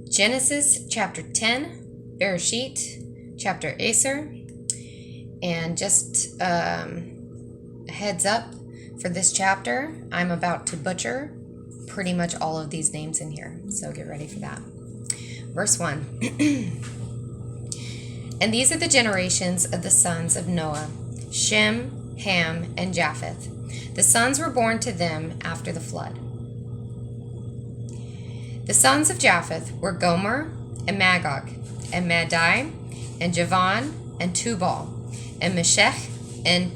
Genesis chapter 10, Bereshit chapter 10, and just a heads up for this chapter, I'm about to butcher pretty much all of these names in here, so get ready for that. Verse 1. And these are the generations of the sons of Noah, Shem, Ham, and Japheth. The sons were born to them after the flood. The sons of Japheth were Gomer, and Magog, and Madai, and Javan, and Tubal, and Meshech, and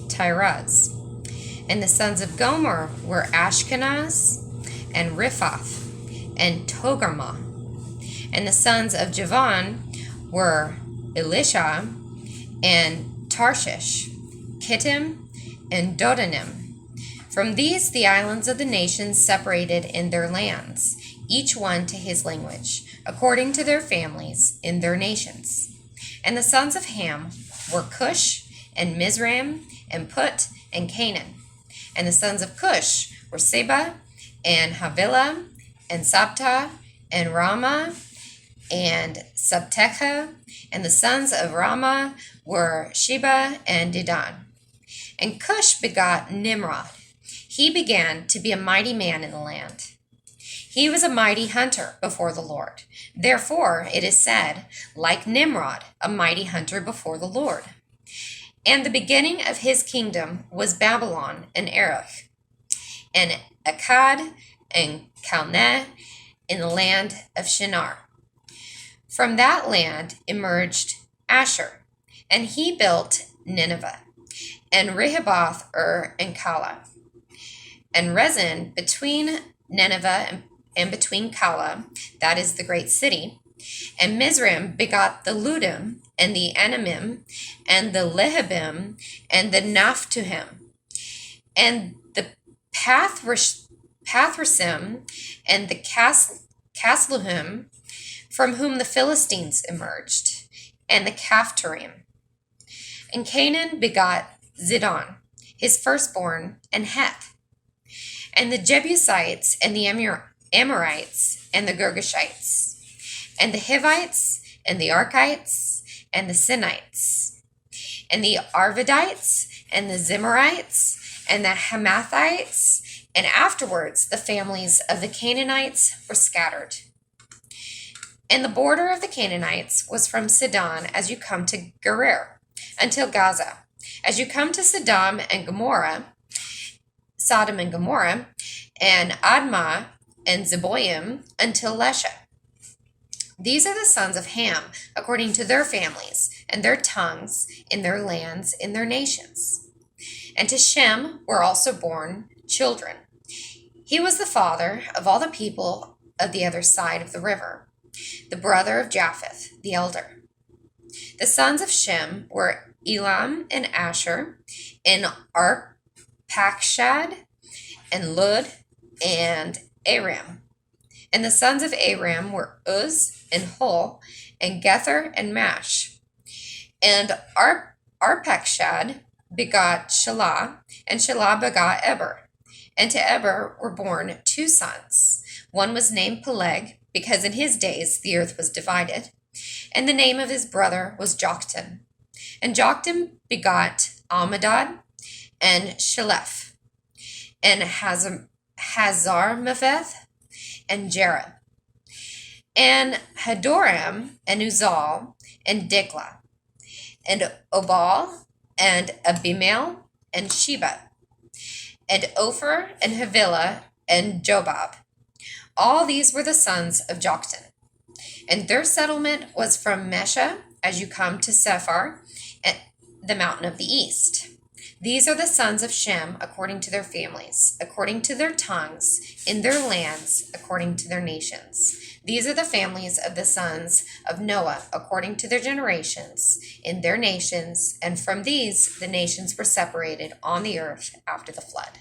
Tiraz. And the sons of Gomer were Ashkenaz, and Riphath, and Togarmah. And the sons of Javan were Elisha, and Tarshish, Kittim, and Dodanim. From these the islands of the nations separated in their lands, each one to his language, according to their families in their nations. And the sons of Ham were Cush, and Mizraim, and Put, and Canaan. And the sons of Cush were Seba, and Havilah, and Sabta, and Ramah, and Sabtecha. And the sons of Ramah were Sheba and Dedan. And Cush begot Nimrod. He began to be a mighty man in the land. He was a mighty hunter before the Lord. Therefore, it is said, like Nimrod, a mighty hunter before the Lord. And the beginning of his kingdom was Babylon and Erech, and Akkad and Calneh in the land of Shinar. From that land emerged Asher, and he built Nineveh, and Rehoboth, and Calah, and Rezin between Nineveh and between Calah, that is the great city. And Mizraim begot the Ludim, and the Anamim, and the Lehabim, and the Naphtuhim, and the Pathrasim, and the Casluhim, from whom the Philistines emerged, and the Caphtorim. And Canaan begot Zidon, his firstborn, and Heth, and the Jebusites, and the Amorites, and the Girgashites, and the Hivites, and the Archites, and the Sinites, and the Arvadites, and the Zimrites, and the Hamathites, and afterwards the families of the Canaanites were scattered. And the border of the Canaanites was from Sidon as you come to Gerar, until Gaza, as you come to Sodom and Gomorrah, and Admah, and Zeboim, until Lesha. These are the sons of Ham, according to their families, and their tongues, in their lands, in their nations. And to Shem were also born children. He was the father of all the people of the other side of the river, the brother of Japheth, the elder. The sons of Shem were Elam, and Asher, and Arpachshad, and Lud, and Aram. And the sons of Aram were Uz, and Hul, and Gether, and Mash. And Arpachshad begot Shelah, and Shelah begot Eber. And to Eber were born two sons. One was named Peleg, because in his days the earth was divided. And the name of his brother was Ch.10. And Ch.10 begot Almadad, and Sheleph, and Hazarmaveth, and Jared, and Hadoram, and Uzal, and Diklah, and Obal, and Abimael, and Sheba, and Ophir, and Havilah, and Jobab. All these were the sons of Ch.10. And their settlement was from Mesha, as you come to Sephar, the mountain of the east. These are the sons of Shem according to their families, according to their tongues, in their lands, according to their nations. These are the families of the sons of Noah according to their generations, in their nations, and from these the nations were separated on the earth after the flood.